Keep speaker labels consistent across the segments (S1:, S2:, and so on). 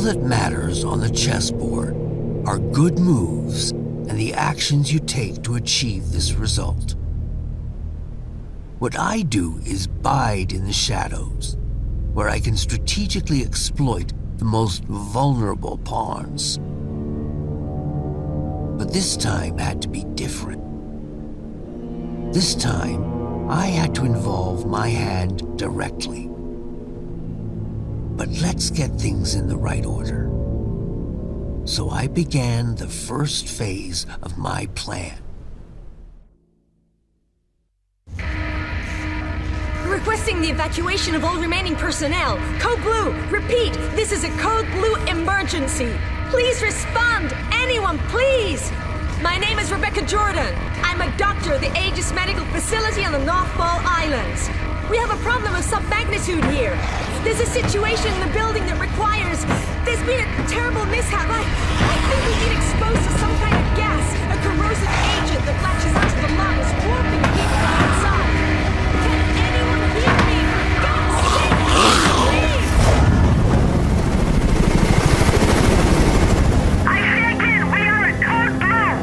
S1: that matters on the chessboard are good moves and the actions you take to achieve this result. What I do is bide in the shadows, where I can strategically exploit the most vulnerable pawns. But this time had to be different. This time, I had to involve my hand directly. But let's get things in the right order. So I began the first phase of my plan.
S2: Requesting the evacuation of all remaining personnel. Code Blue, repeat, this is a Code Blue emergency. Please respond, anyone, please. My name is Rebecca Jordan. I'm a doctor at the Aegis Medical Facility on the North Ball Islands. We have a problem of some magnitude here. There's a situation in the building that requires... There's been a terrible mishap. I think we've been exposed to some kind of gas, a corrosive agent that latches onto the lungs, warping people inside. Can anyone hear me? For God's sake, please!
S3: I say again, we are at Code Blue.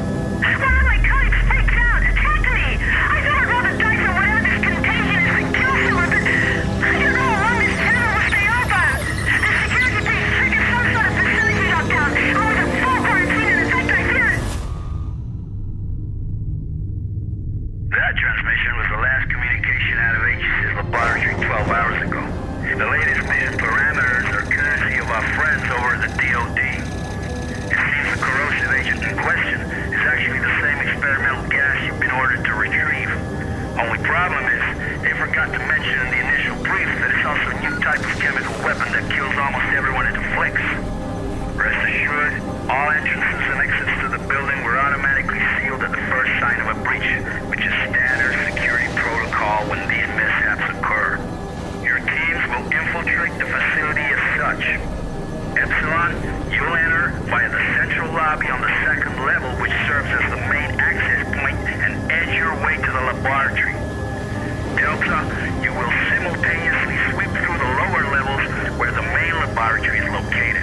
S3: One of my colleagues freaks out, attacked me. I thought I'd roll the dice on whatever this contagion is and kill someone, but I don't know how long this tunnel will stay open. The security team triggered some sort of facility lockdown. I was in full quarantine and in fact I fear it. That transmission was the last communication out of Aegis' laboratory 12 hours ago. The latest mission parameters are courtesy of our friends over at the DOD. It seems the corrosive agent in question is actually the same experimental gas you've been ordered to retrieve. Only problem is, they forgot to mention in the initial brief that it's also a new type of chemical weapon that kills almost everyone it afflicts. Rest assured, all entrances and exits to the building were automatically sealed at the first sign of a breach, which is standard security protocol when these mishaps occur. Your teams will infiltrate the facility as such. Epsilon, you'll enter via the central lobby on the second level, which serves as the main access point, and edge your way to the laboratory. Delta, you will simultaneously sweep through the lower levels where the main laboratory is located.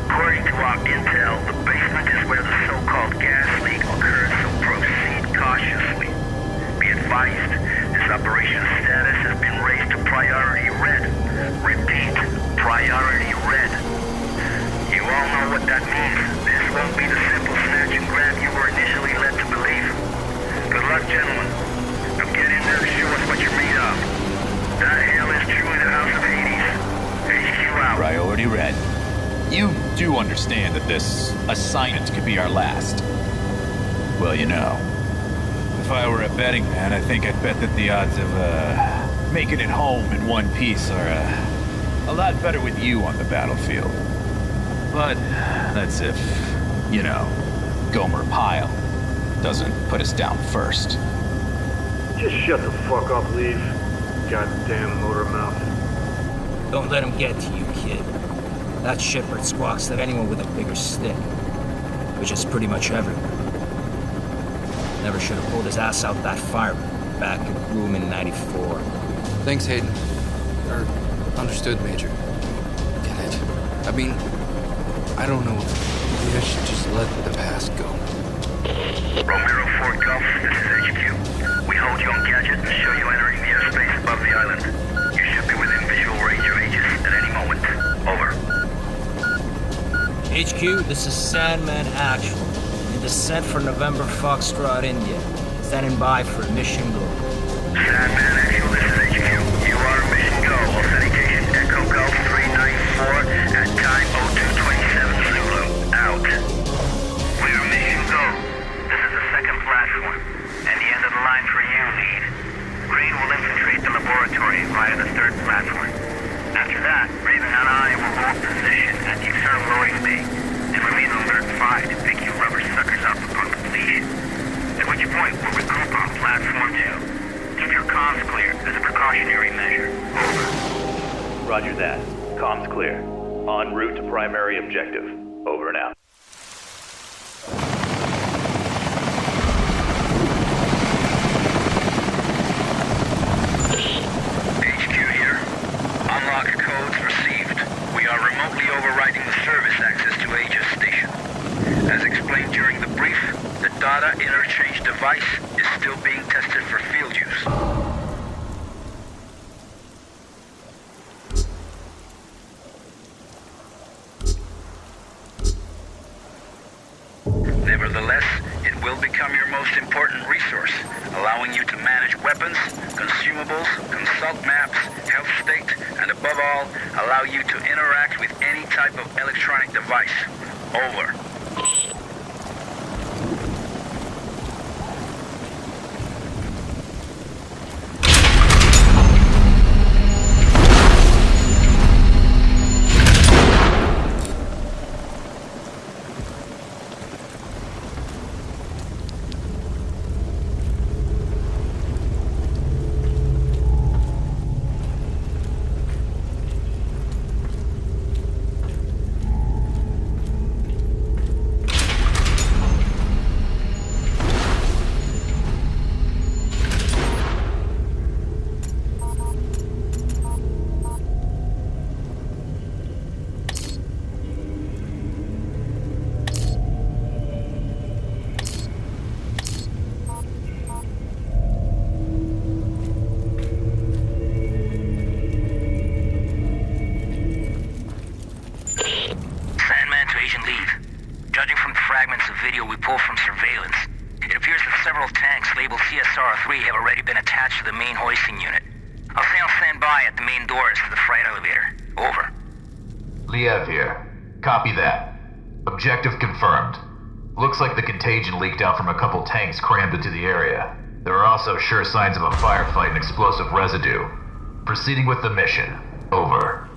S3: According to our intel, the basement is where the so-called gas leak occurred, so proceed cautiously. Be advised, this operation's status has been raised to priority red. Repeat, priority red. You all know what that means. This won't be the simple snatch and grab you were initially led to believe. Good luck, gentlemen. Now get in there and show us what you're made of. That hell is truly the House of Hades. HQ out.
S4: Priority red. You do understand that this assignment could be our last. Well, you know, if I were a betting man, I think I'd bet that the odds of making it home in one piece are a lot better with you on the battlefield. But that's if, you know, Gomer Pyle doesn't put us down first.
S5: Just shut the fuck up, Leaf. Goddamn motor mouth.
S6: Don't let him get to you, kid. That shitbird squawks at anyone with a bigger stick, which is pretty much everyone. Never should have pulled his ass out that fireman back at Groom in '94.
S7: Thanks, Hayden. Understood, Major. Get it? I mean, I don't know. Maybe I should just let the past go.
S3: Romero 4 Golf, this is HQ. We hold you on gadget and show you entering the airspace above the island. You should be within visual range of Aegis at any moment. Over.
S6: HQ, this is Sandman Actual. In descent for November Foxtrot, India. Standing by for mission go.
S3: Sandman Actual, this is HQ. You are mission go. Authentication Echo Golf 394 at time 0227 Zulu. Out. We are mission go. This is the second platform, and the end of the line for you, lead. Green will infiltrate the laboratory via the third platform. After that, Raven and I will hold position at the external loading bay and remain alert 5 to pick you rubber suckers up upon completion. At which point, we'll regroup on platform 2. Keep your comms clear as a precautionary measure. Over.
S8: Roger that. Comms clear. En route to primary objective. Over and out.
S3: HQ here. Unlocked codes received. We are remotely overriding the server Nevertheless, it will become your most important resource, allowing you to manage weapons, consumables, consult maps, health state, and above all, allow you to interact with any type of electronic device. Over.
S6: Have already been attached to the main hoisting unit. I'll stay on standby at the main doors to the freight elevator. Over.
S9: Liev here. Copy that. Objective confirmed. Looks like the contagion leaked out from a couple tanks crammed into the area. There are also sure signs of a firefight and explosive residue. Proceeding with the mission. Over.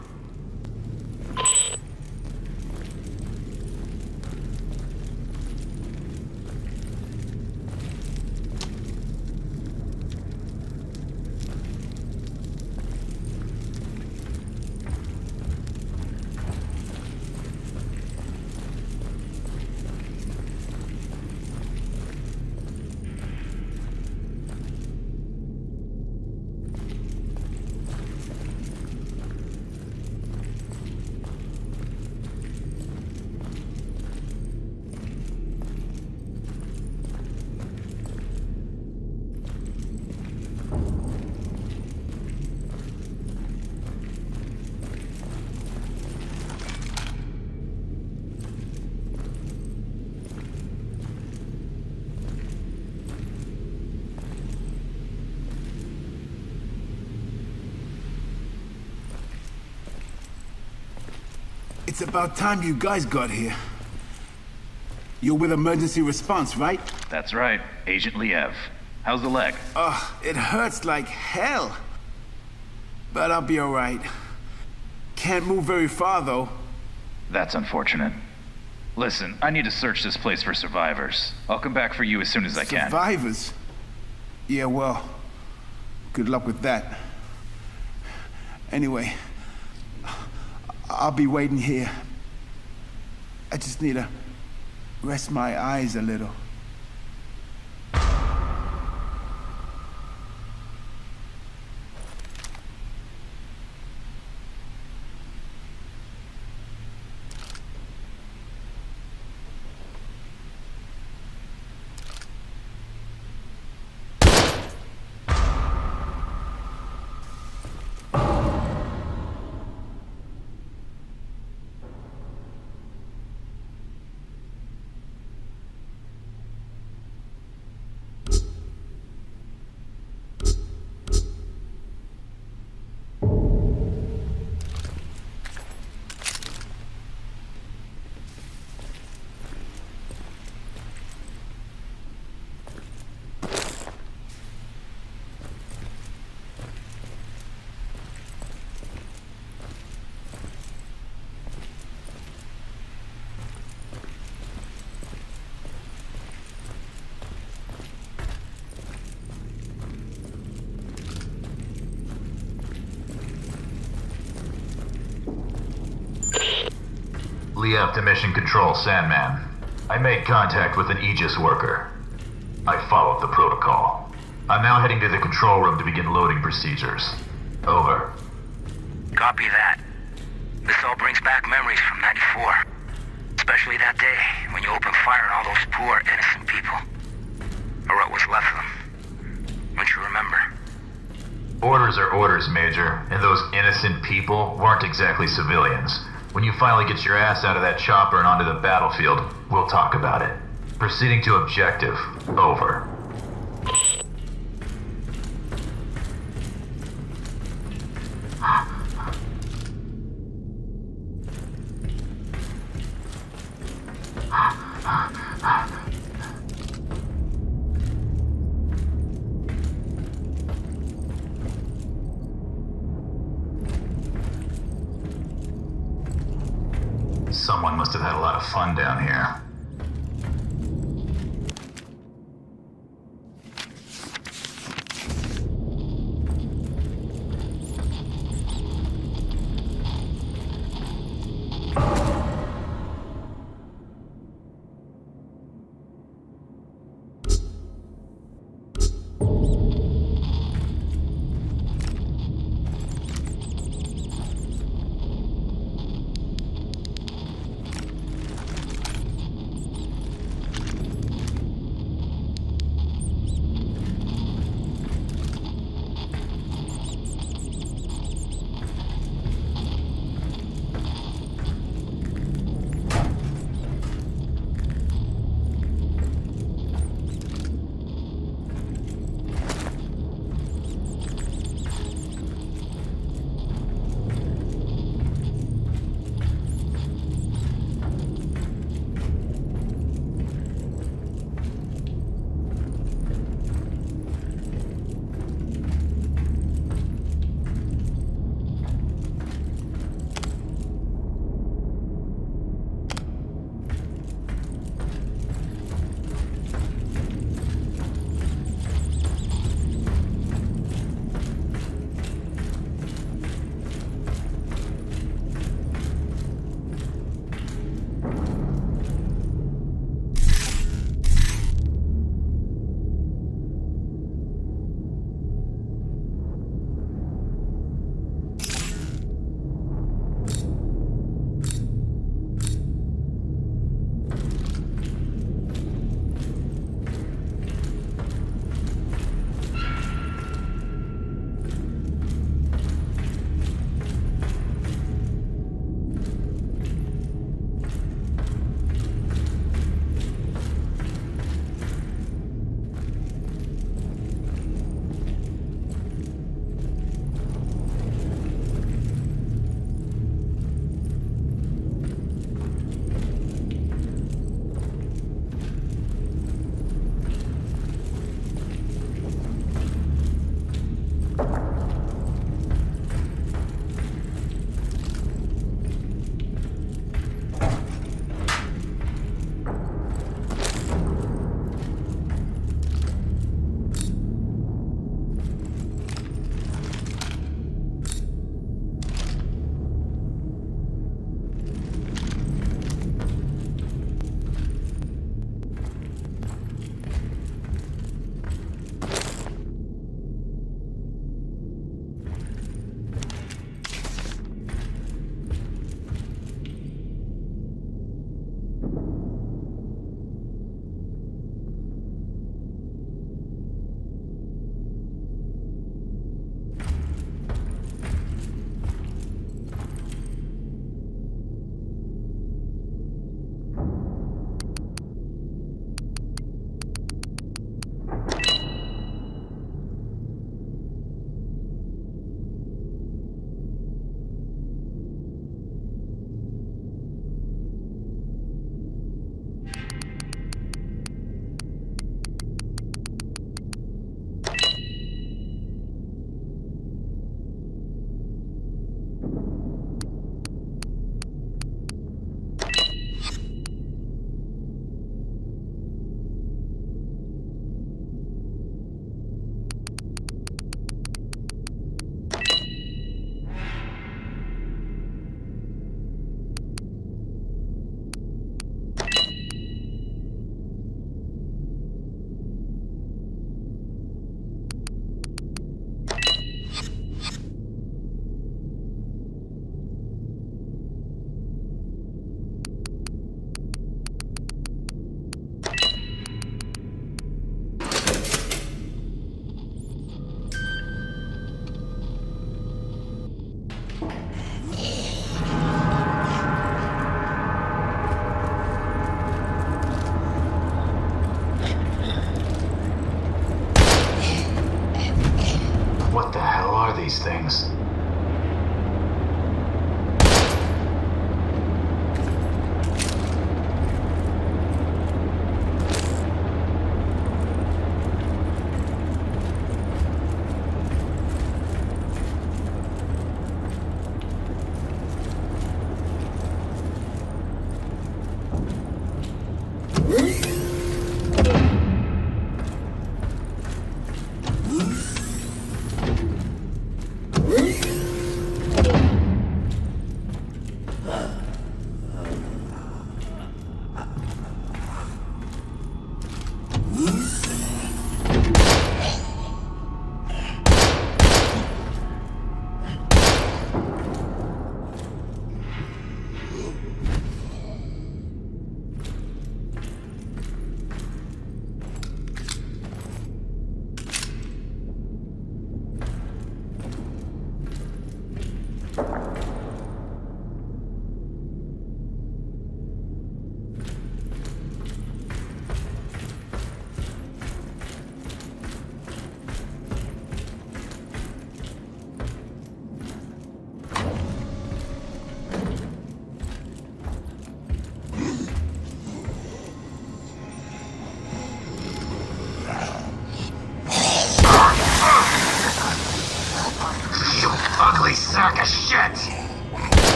S10: It's about time you guys got here. You're with emergency response, right?
S4: That's right, Agent Liev. How's the leg?
S10: It hurts like hell. But I'll be alright. Can't move very far, though.
S4: That's unfortunate. Listen, I need to search this place for survivors. I'll come back for you as soon as I can.
S10: Survivors? Yeah, well, good luck with that. Anyway, I'll be waiting here. I just need to rest my eyes a little.
S9: Liev to Mission Control, Sandman. I made contact with an Aegis worker. I followed the protocol. I'm now heading to the control room to begin loading procedures. Over.
S6: Copy that. This all brings back memories from 94. Especially that day when you opened fire on all those poor, innocent people. Or what was left of them. Don't you remember?
S9: Orders are orders, Major, and those innocent people weren't exactly civilians. When you finally get your ass out of that chopper and onto the battlefield, we'll talk about it. Proceeding to objective. Over. Someone must have had a lot of fun down here.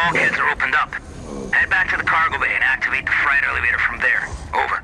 S3: bulkheads are opened up. Head back to the cargo bay and activate the freight elevator from there. Over.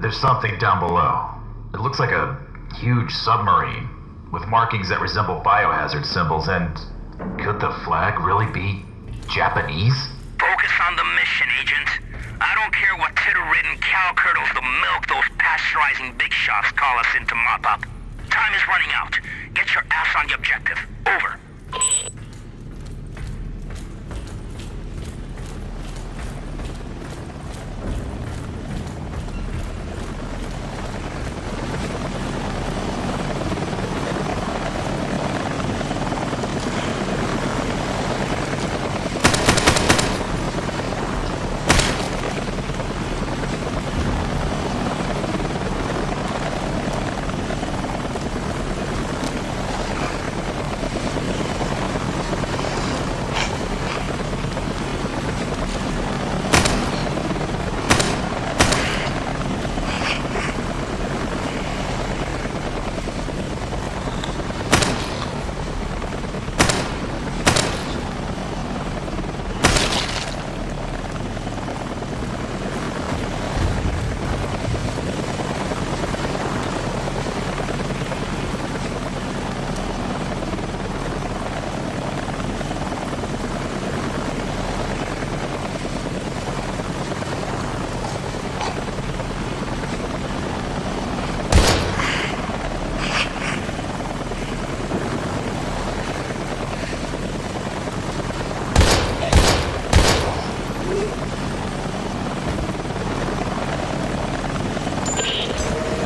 S9: There's something down below. It looks like a huge submarine with markings that resemble biohazard symbols, and could the flag really be Japanese?
S3: Focus on the mission, Agent. I don't care what titter-ridden cow curdles the milk those pasteurizing big shots call us in to mop up. Time is running out. Get your ass on the objective. Over.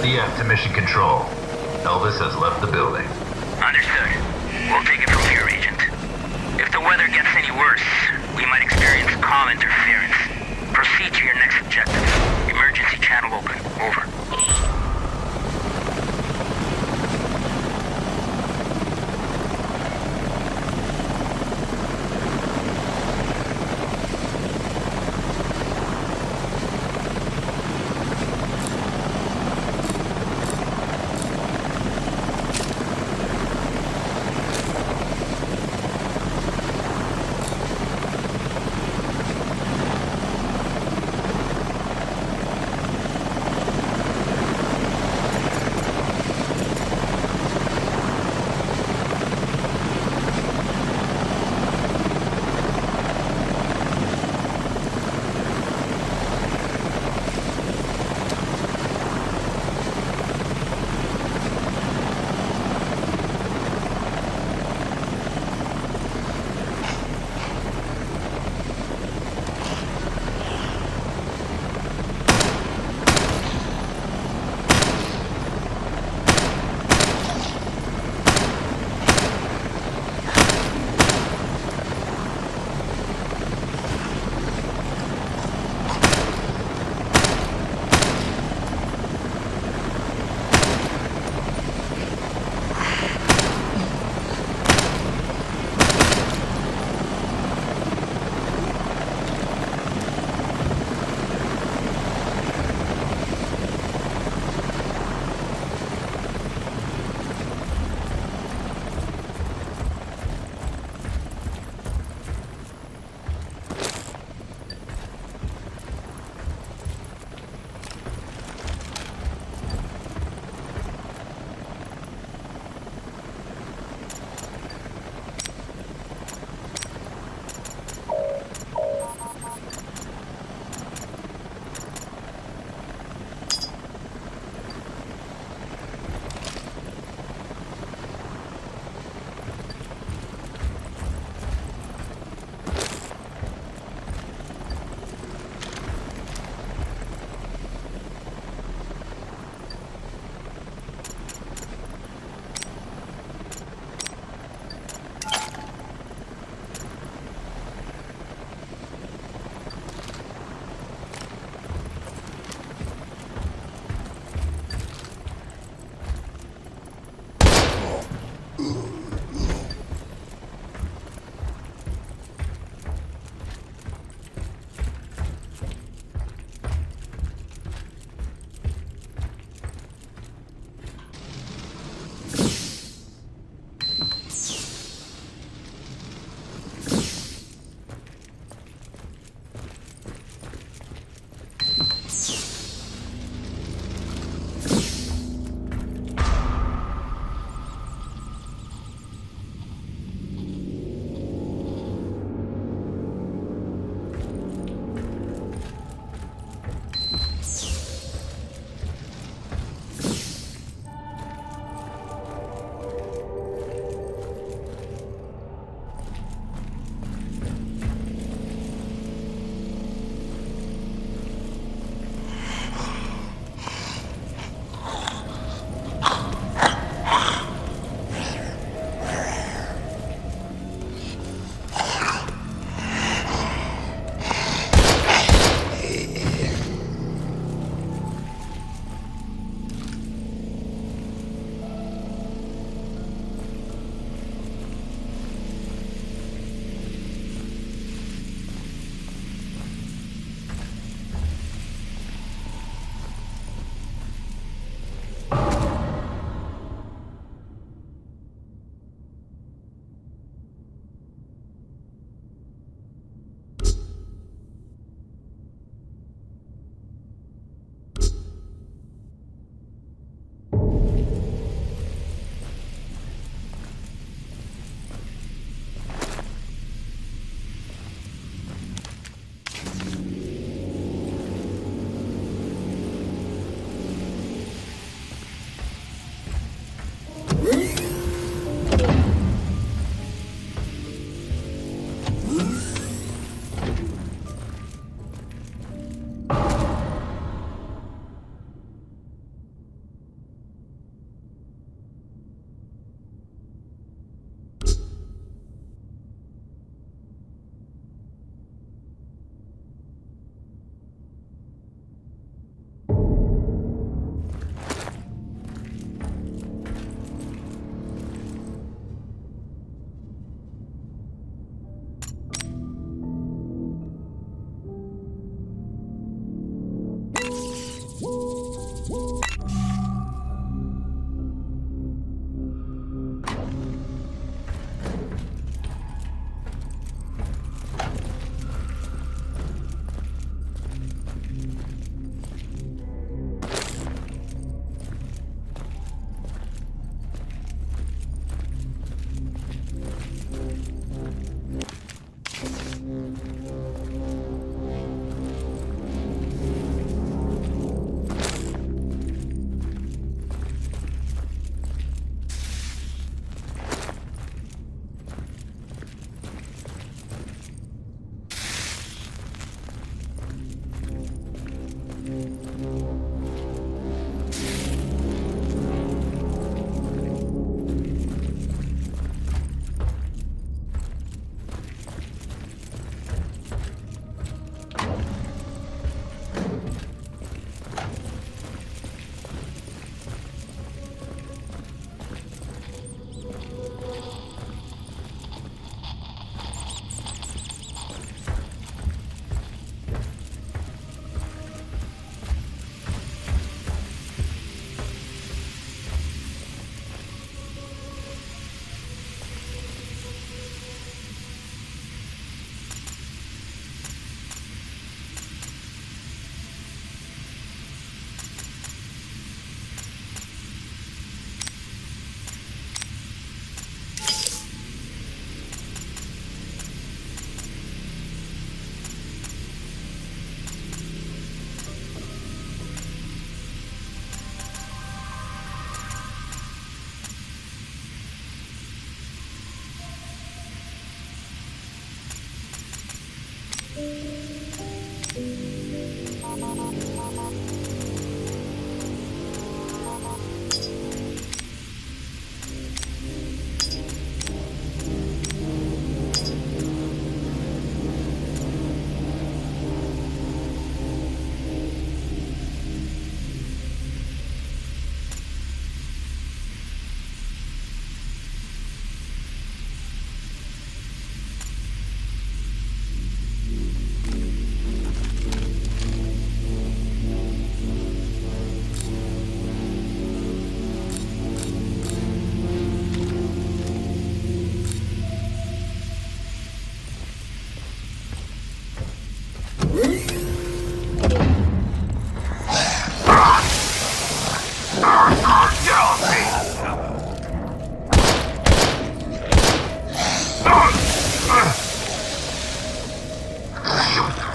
S9: DF to Mission Control. Elvis has left the building.
S3: Understood. We'll take it from here, Agent. If the weather gets any worse, we might experience comm interference. Proceed to your next objective. Emergency channel open. Over.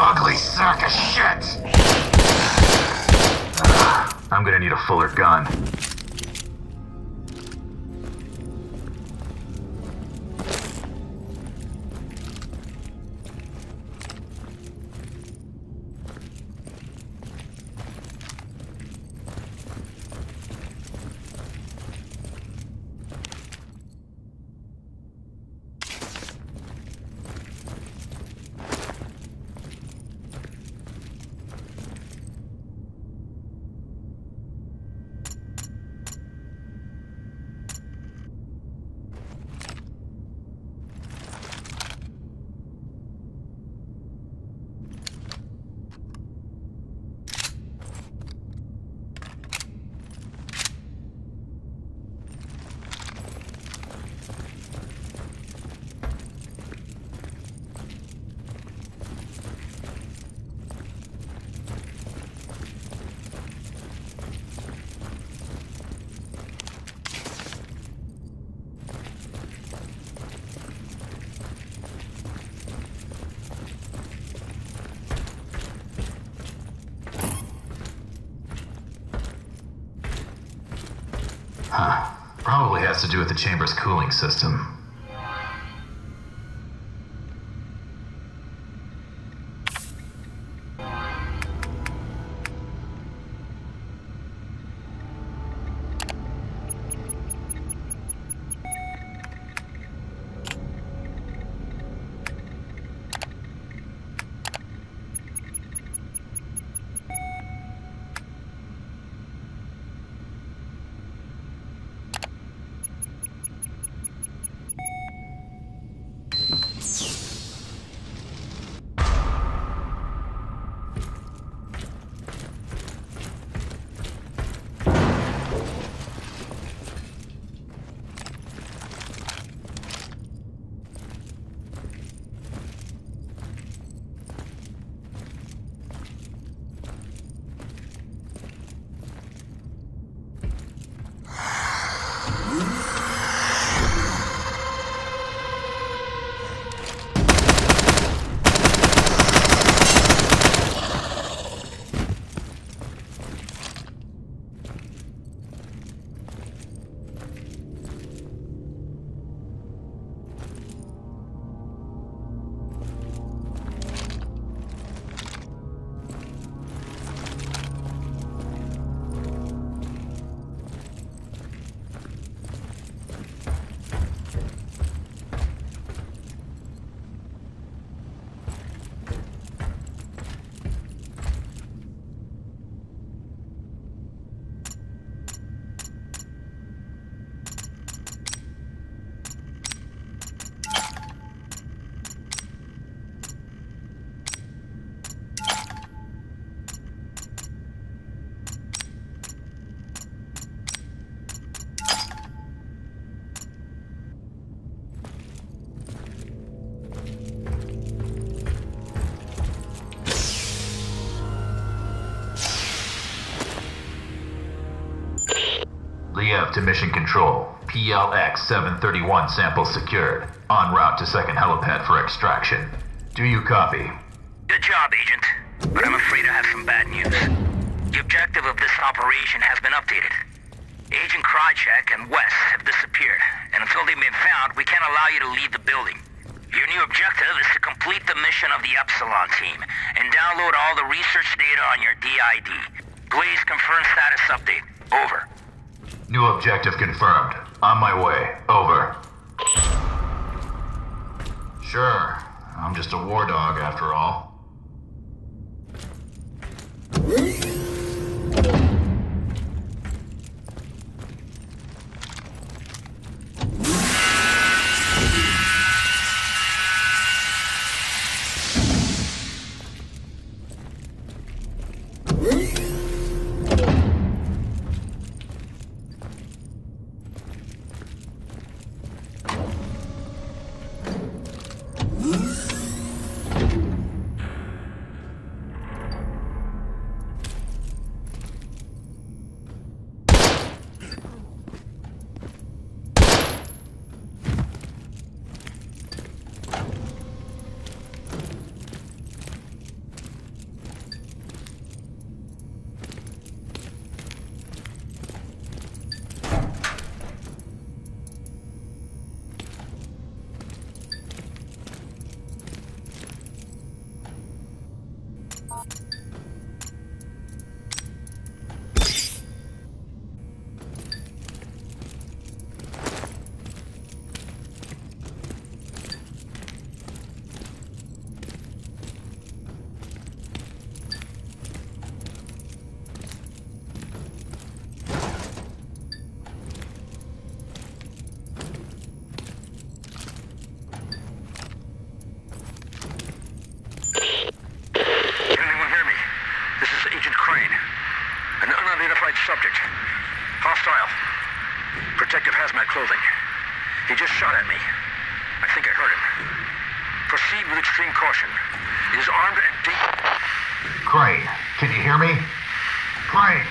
S9: Ugly sack of shit! I'm gonna need a fuller gun. Huh. Probably has to do with the chamber's cooling system. Liev to Mission Control. PLX 731 sample secured. En route to second helipad for extraction. Do you copy?
S3: Good job, Agent. But I'm afraid I have some bad news. The objective of this operation has been updated. Agent Krychek and Wes have disappeared, and until they've been found, we can't allow you to leave the building. Your new objective is to complete the mission of the Epsilon team and download all the research data on your DID. Please confirm status update. Over.
S9: New objective confirmed. On my way. Over. Sure. I'm just a war dog after all.
S3: Subject. Hostile. Protective hazmat clothing. He just shot at me. I think I heard him. Proceed with extreme caution. He is armed and deep.
S9: Crane, can you hear me? Crane!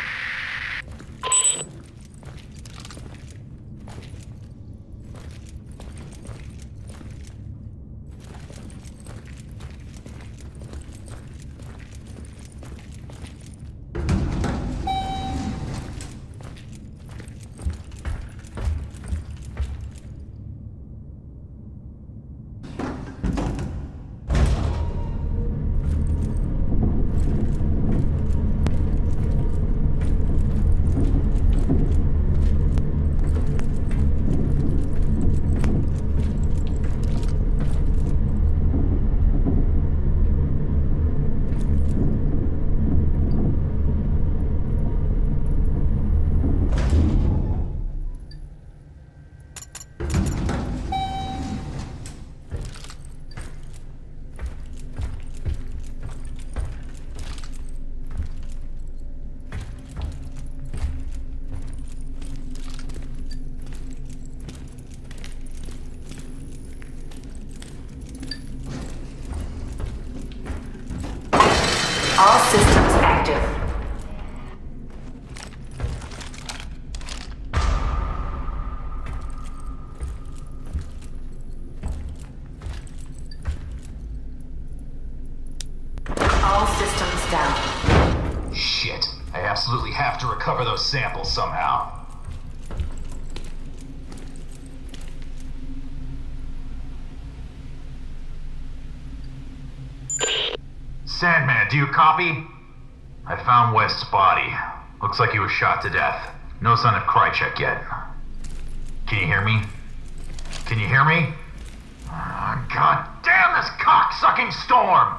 S11: All systems active. All systems down.
S9: Shit. I absolutely have to recover those samples somehow. Sandman, do you copy? I found West's body. Looks like he was shot to death. No sign of Krychek yet. Can you hear me? Can you hear me? God damn this cock-sucking storm!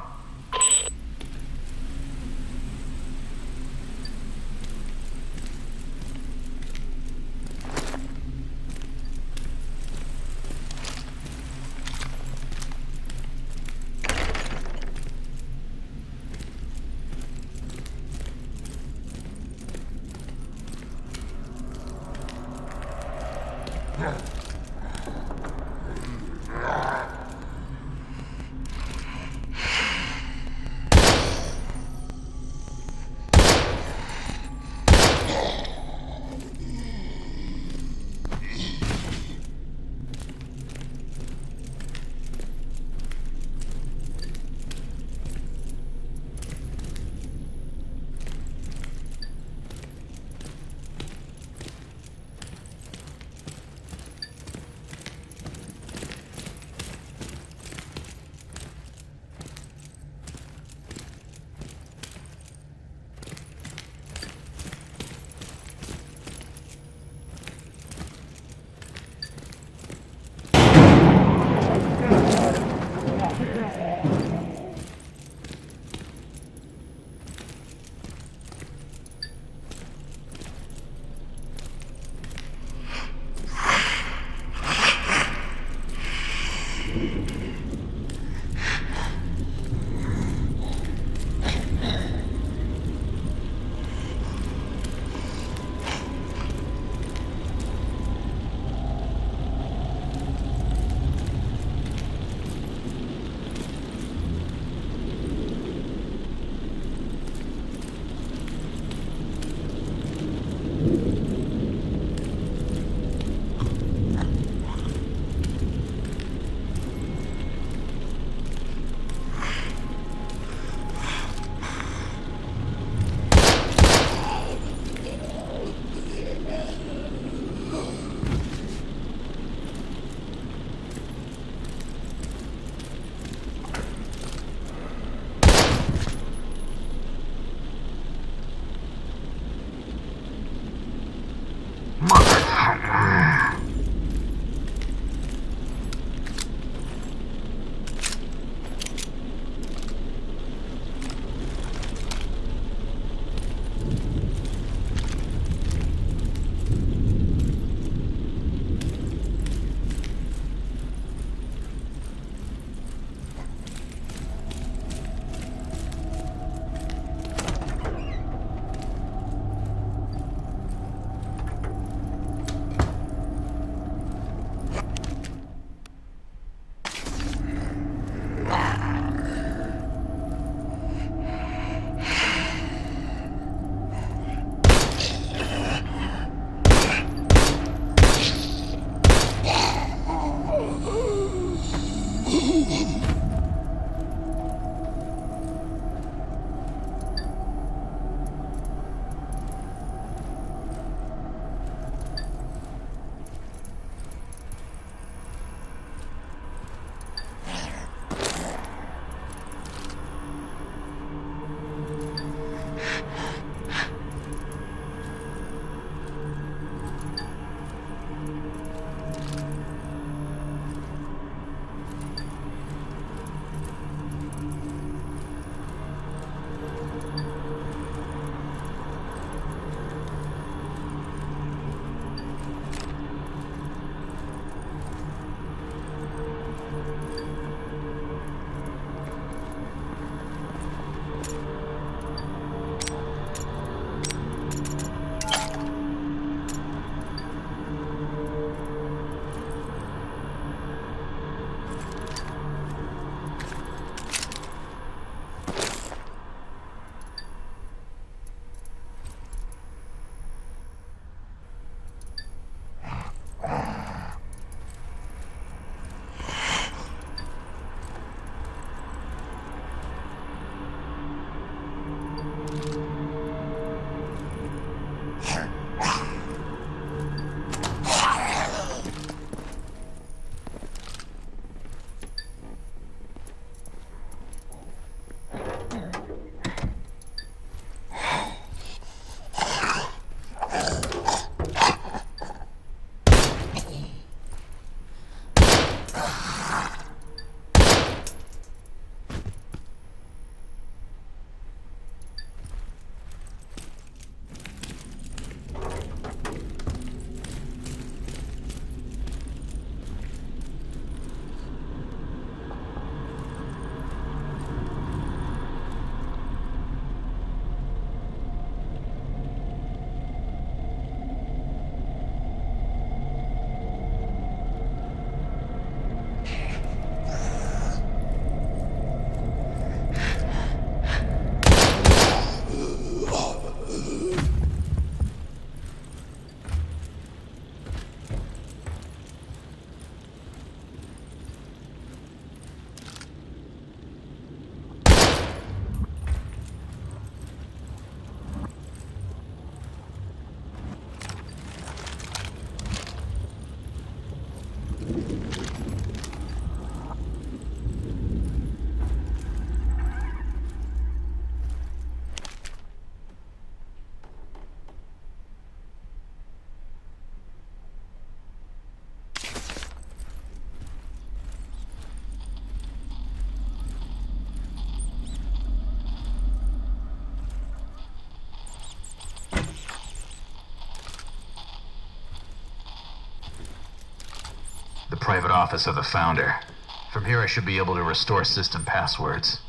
S9: The private office of the Founder. From here I should be able to restore system passwords.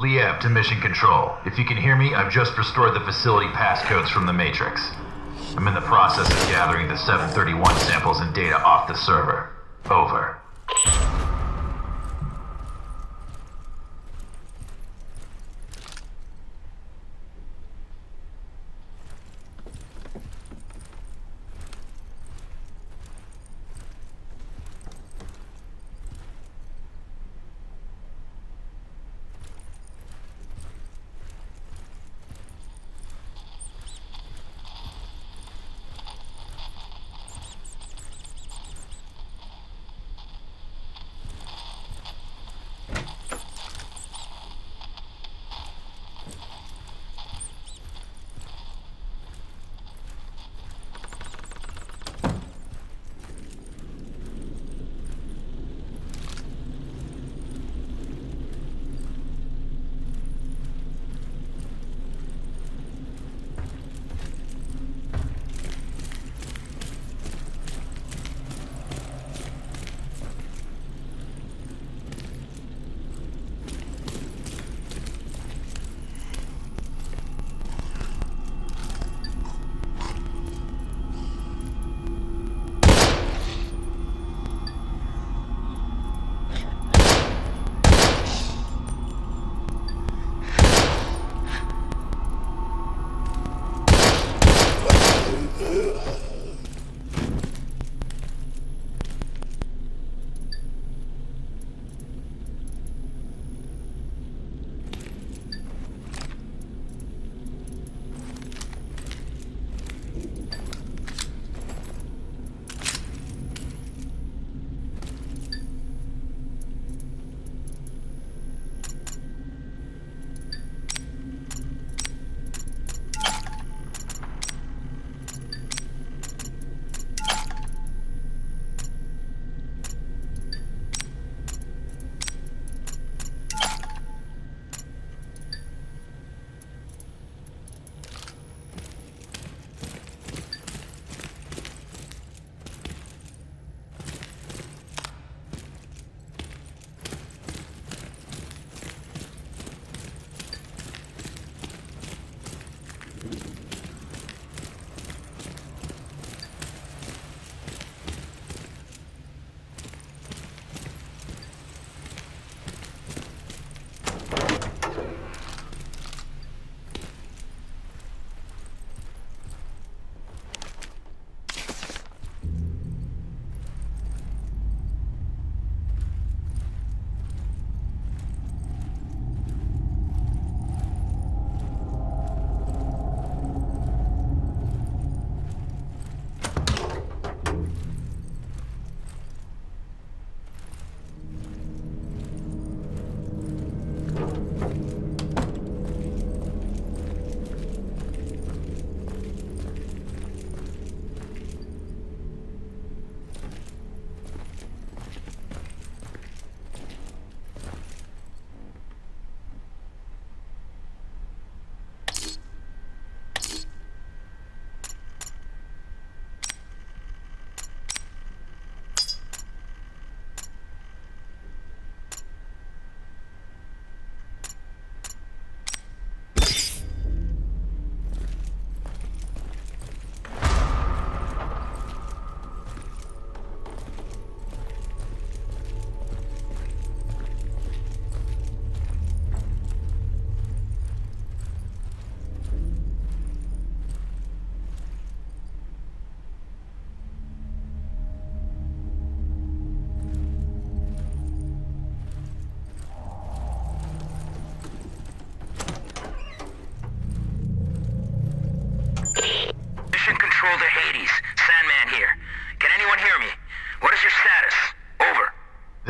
S9: Liev to Mission Control. If you can hear me, I've just restored the facility passcodes from the Matrix. I'm in the process of gathering the 731 samples and data off the server. Over.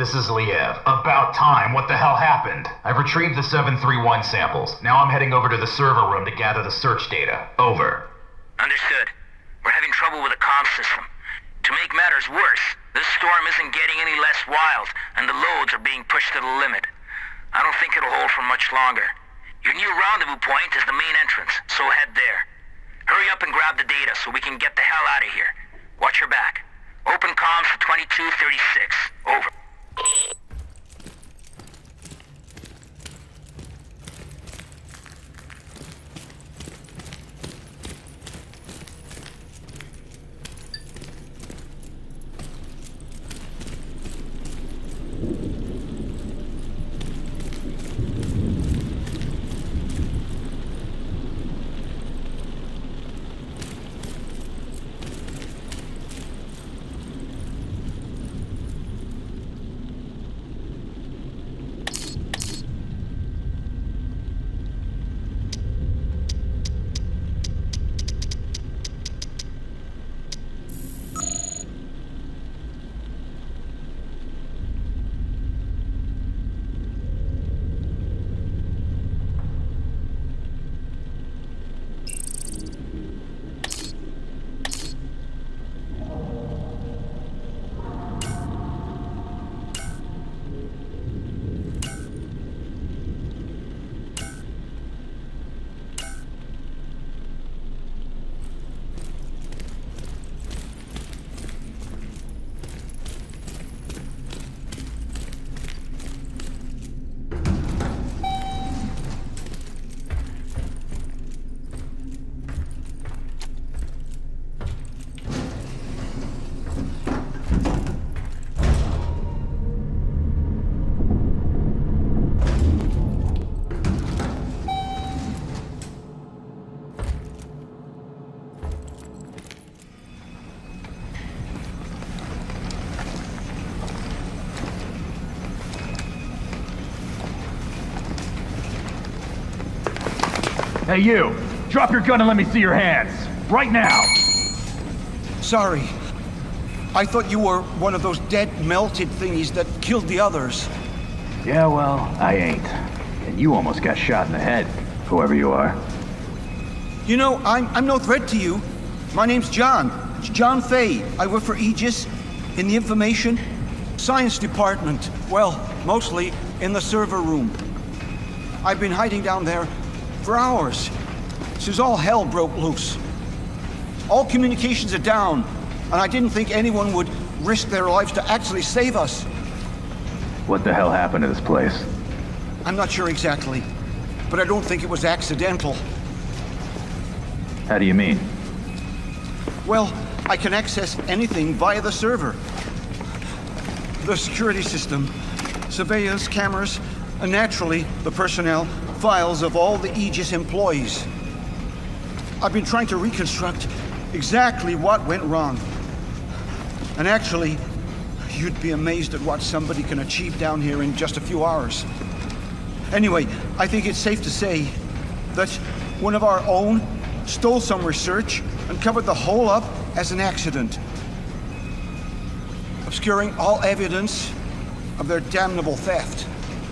S9: This is Liev. About time. What the hell happened? I've retrieved the 731 samples. Now I'm heading over to the server room to gather the search data. Over.
S6: Understood. We're having trouble with the comm system. To make matters worse, this storm isn't getting any less wild, and the loads are being pushed to the limit. I don't think it'll hold for much longer. Your new rendezvous point is the main entrance, so head there. Hurry up and grab the data so we can get the hell out of here. Watch your back. Open comms for 2236. Over.
S4: Hey, you! Drop your gun and let me see your hands! Right now!
S10: Sorry. I thought you were one of those dead, melted thingies that killed the others.
S4: Yeah, well, I ain't. And you almost got shot in the head, whoever you are.
S10: You know, I'm no threat to you. My name's John. It's John Fay. I work for Aegis in the Information Science Department. Well, mostly in the server room. I've been hiding down there for hours, since all hell broke loose. All communications are down, and I didn't think anyone would risk their lives to actually save us.
S4: What the hell happened to this place?
S10: I'm not sure exactly, but I don't think it was accidental.
S4: How do you mean?
S10: Well, I can access anything via the server. The security system, surveillance cameras, and naturally, the personnel files of all the Aegis employees. I've been trying to reconstruct exactly what went wrong. And actually, you'd be amazed at what somebody can achieve down here in just a few hours. Anyway, I think it's safe to say that one of our own stole some research and covered the whole up as an accident, obscuring all evidence of their damnable theft.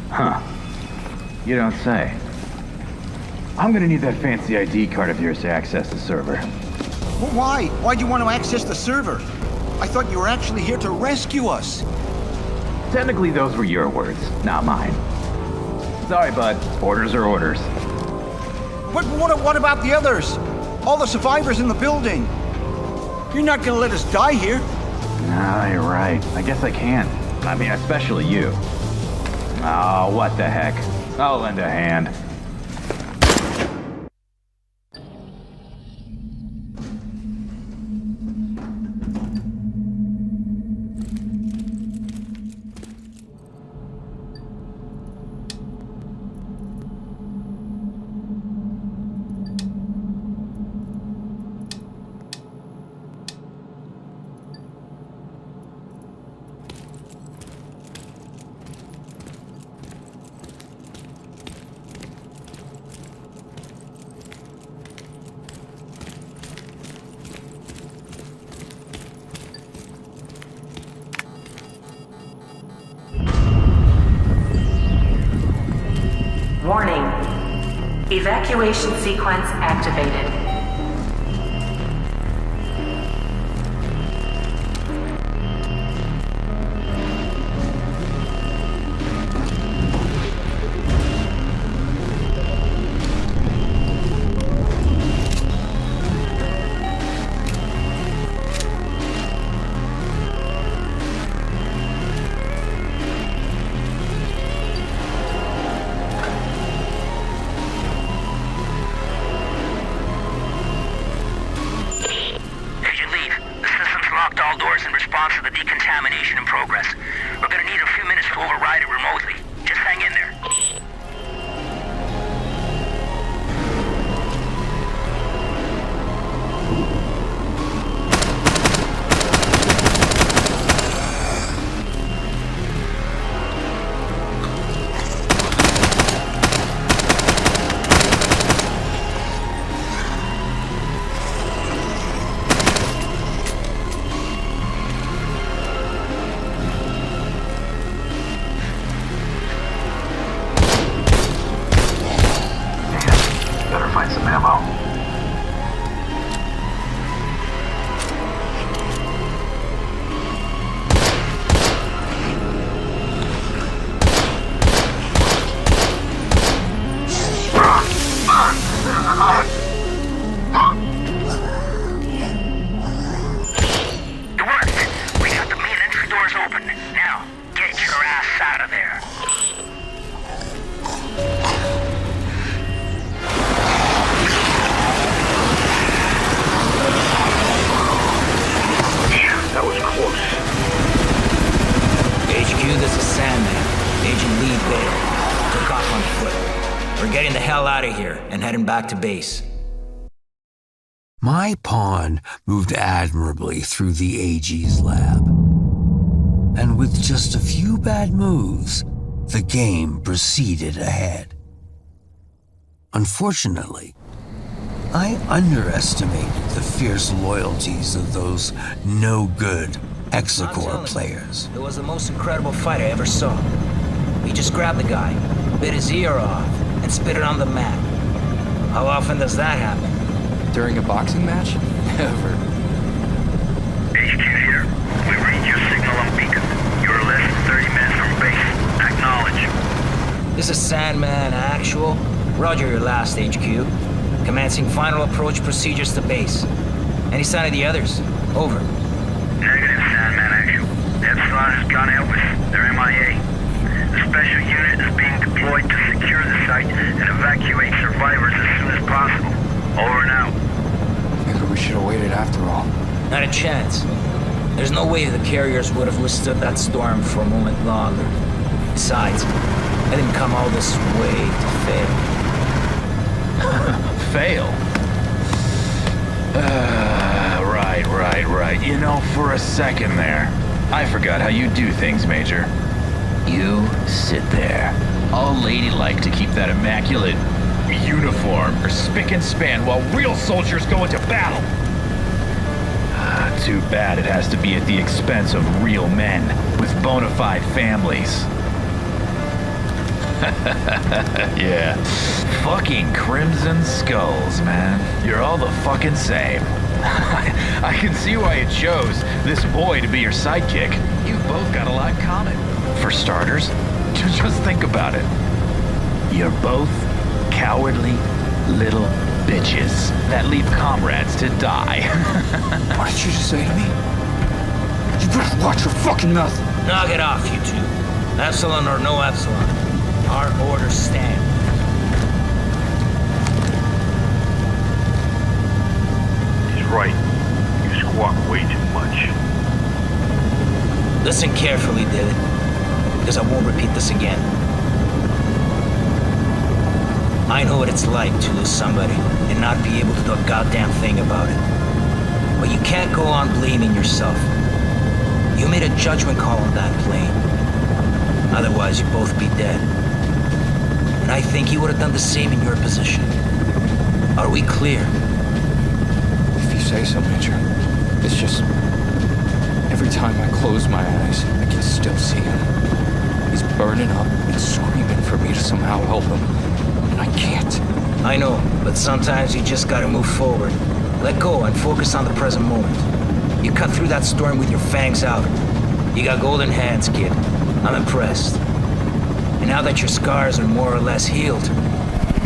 S4: Huh. You don't say. I'm gonna need that fancy ID card of yours to access the server.
S10: Well, why? Why do you want to access the server? I thought you were actually here to rescue us.
S4: Technically, those were your words, not mine. Sorry, bud. Orders are orders.
S10: But what about the others? All the survivors in the building? You're not gonna let us die here.
S4: No, you're right. I guess I can. I mean, especially you. Oh, what the heck. I'll lend a hand.
S11: Warning. Evacuation sequence activated.
S3: To the decontamination in progress. We're gonna need a few minutes to override it remotely. Just hang in there.
S9: Find some ammo.
S3: It worked. We got the main entry doors open. Now, get your ass out of there.
S5: That was close.
S6: HQ, this is Sandman. Agent Lee Bale. Took off on foot. We're getting the hell out of here and heading back to base.
S1: My pawn moved admirably through the AG's lab. And with just a few bad moves, the game proceeded ahead. Unfortunately, I underestimated the fierce loyalties of those no-good Exocor players.
S6: It was the most incredible fight I ever saw. He just grabbed the guy, bit his ear off, and spit it on the mat. How often does that happen?
S7: During a boxing match? Never.
S3: HQ here. We read your signal on beacon. You're less than 30 minutes from base. Acknowledge.
S6: This is Sandman Actual. Roger your last HQ. Commencing final approach procedures to base. Any sign of the others? Over.
S3: Negative, Sandman Actual. Epsilon has gone Elvis. They're MIA. The special unit is being deployed to secure the site and evacuate survivors as soon as possible. Over and out.
S7: Maybe we should have waited after all.
S6: Not a chance. There's no way the carriers would have withstood that storm for a moment longer. Besides, I didn't come all this way to fail.
S4: Fail? Right. You know, for a second there, I forgot how you do things, Major. You sit there, all ladylike to keep that immaculate uniform or spick and span while real soldiers go into battle. Too bad it has to be at the expense of real men with bona fide families. Yeah. Fucking Crimson Skulls, man. You're all the fucking same. I can see why you chose this boy to be your sidekick. You've both got a lot in common. For starters, just think about it. You're both cowardly little bitches that leave comrades to die.
S7: What did you just say to me? You better watch your fucking mouth.
S6: Knock it off, you two. Epsilon or no Epsilon. Our orders stand.
S5: He's right. You squawk way too much.
S6: Listen carefully, David, because I won't repeat this again. I know what it's like to lose somebody and not be able to do a goddamn thing about it. But you can't go on blaming yourself. You made a judgment call on that plane. Otherwise, you'd both be dead. And I think you would have done the same in your position. Are we clear?
S7: If you say so, Major. It's just... every time I close my eyes, I can still see him. He's burning up and screaming for me to somehow help him. And I can't.
S6: I know, but sometimes you just gotta move forward. Let go and focus on the present moment. You cut through that storm with your fangs out. You got golden hands, kid. I'm impressed. And now that your scars are more or less healed,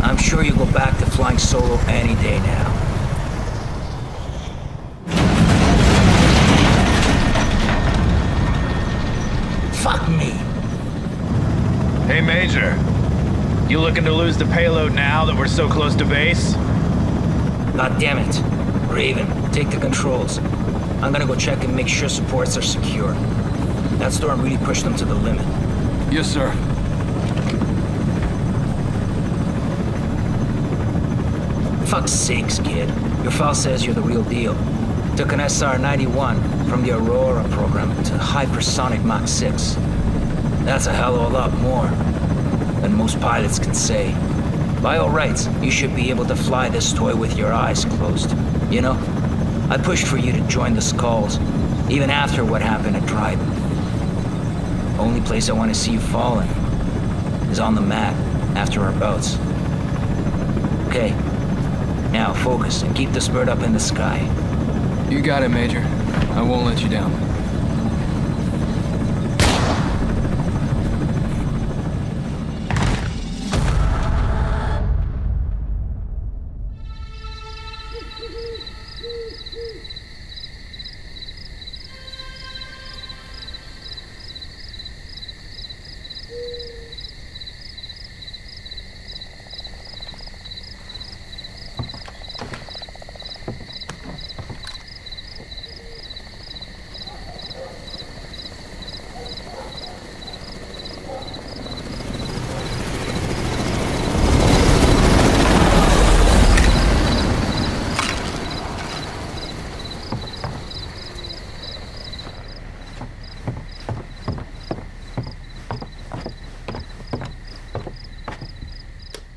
S6: I'm sure you'll go back to flying solo any day now. Fuck me.
S4: Hey, Major. You looking to lose the payload now that we're so close to base?
S6: God damn it. Raven, take the controls. I'm gonna go check and make sure supports are secure. That storm really pushed them to the limit.
S7: Yes, sir.
S6: Fuck's sakes, kid. Your file says you're the real deal. Took an SR-91 from the Aurora program to hypersonic Mach 6. That's a hell of a lot more than most pilots can say. By all rights, you should be able to fly this toy with your eyes closed. You know, I pushed for you to join the Skulls, even after what happened at Trident. Only place I want to see you falling is on the mat after our bouts. Okay, now focus and keep this bird up in the sky.
S7: You got it, Major. I won't let you down.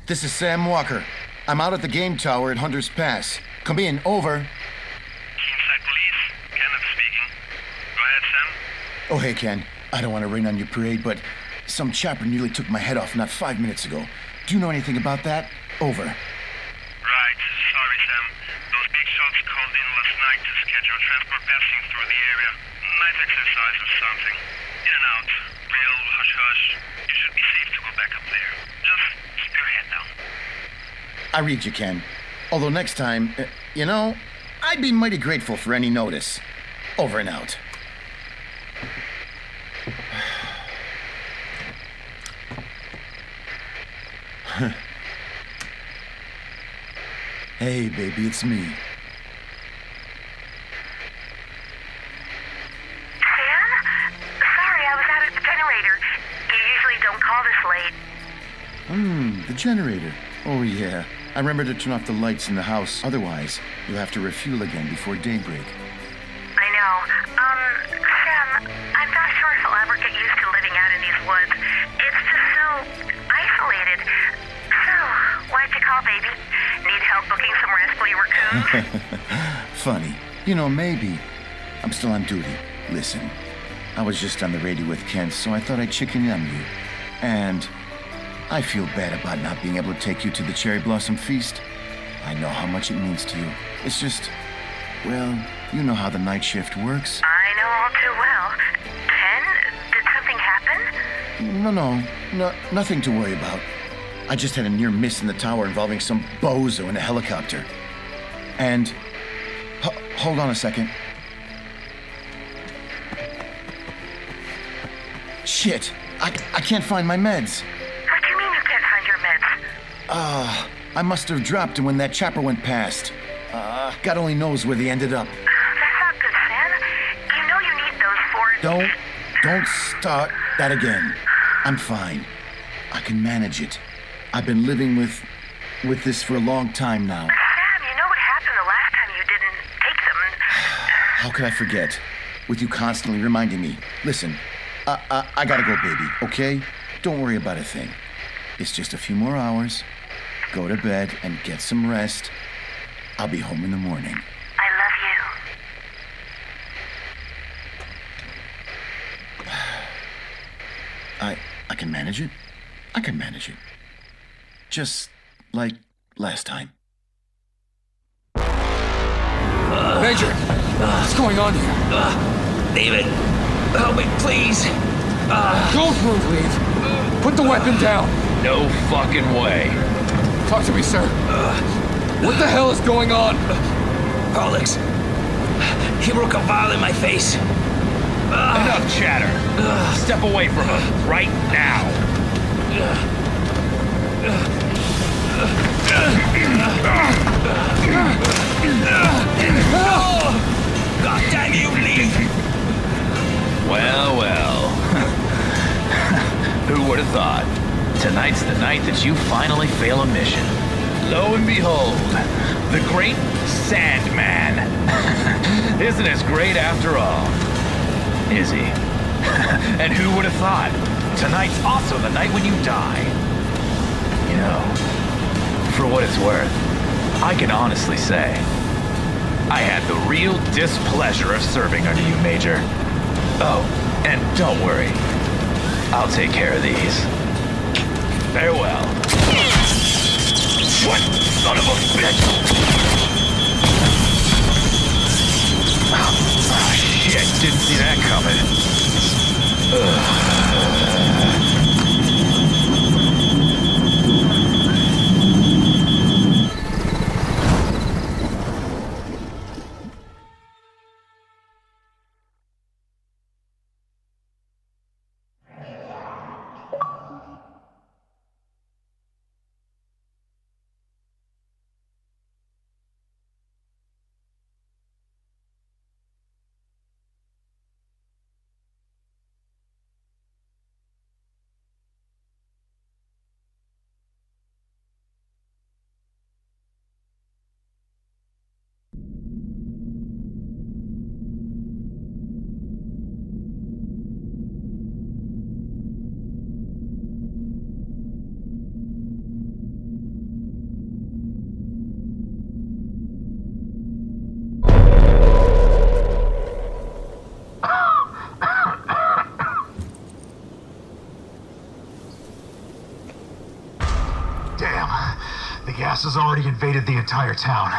S12: This is Sam Walker. I'm out at the game tower at Hunter's Pass. Come in, over.
S3: Inside Police, Kenneth speaking. Go ahead, Sam.
S12: Oh, hey, Ken. I don't want to rain on your parade, but some chopper nearly took my head off not 5 minutes ago. Do you know anything about that? Over.
S3: Right, sorry, Sam. Those big shots called in last night to schedule transport passing through the area. Night exercise or something. In and out. Real hush-hush. You should be safe to go back up there. Just keep your head down.
S12: I read you, Ken. Although next time, you know, I'd be mighty grateful for any notice. Over and out. Hey, baby, it's me.
S11: Sam? Sorry, I was out at the generator. You usually don't call this late.
S12: The generator. Oh, yeah. I remember to turn off the lights in the house. Otherwise, you'll have to refuel again before daybreak.
S11: I know. Sam, I'm not sure if I'll ever get used to living out in these woods. It's just so isolated. So, why'd you call, baby? Need help booking some rascally raccoons?
S12: Funny. You know, maybe. I'm still on duty. Listen, I was just on the radio with Kent, so I thought I'd chicken in on you. And I feel bad about not being able to take you to the Cherry Blossom Feast. I know how much it means to you. It's just, well, you know how the night shift works.
S11: I know all too well. Ken, did something happen?
S12: No, nothing to worry about. I just had a near miss in the tower involving some bozo in a helicopter. And, hold on a second. Shit, I can't find my meds.
S11: What do you mean you can't find your meds?
S12: I must have dropped them when that chopper went past. God only knows where they ended up.
S11: That's not good, Sam. You know you need those for...
S12: Don't start that again. I'm fine. I can manage it. I've been living with this for a long time now.
S11: Sam, you know what happened the last time you didn't take them.
S12: How could I forget? With you constantly reminding me. Listen, I gotta go, baby, okay? Don't worry about a thing. It's just a few more hours. Go to bed and get some rest. I'll be home in the morning.
S11: I love you.
S12: I can manage it. I can manage it. Just like last time.
S7: Major, what's going on here?
S6: David, help me, please.
S7: Don't move, Leave. Put the weapon down.
S4: No fucking way.
S7: Talk to me, sir. What the hell is going on?
S6: Alex, he broke a vial in my face.
S4: Enough chatter. Step away from him right now.
S6: God damn you, Lee!
S4: Well. Who would have thought? Tonight's the night that you finally fail a mission. Lo and behold, the great Sandman. Isn't as great after all. Is he? And who would have thought? Tonight's also the night when you die. You know, for what it's worth, I can honestly say, I had the real displeasure of serving under you, Major. Oh, and don't worry, I'll take care of these. Farewell. What son of a bitch! Oh, shit, didn't see that coming.
S9: gas has already invaded the entire town.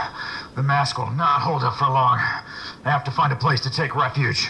S9: The mask will not hold up for long. I have to find a place to take refuge.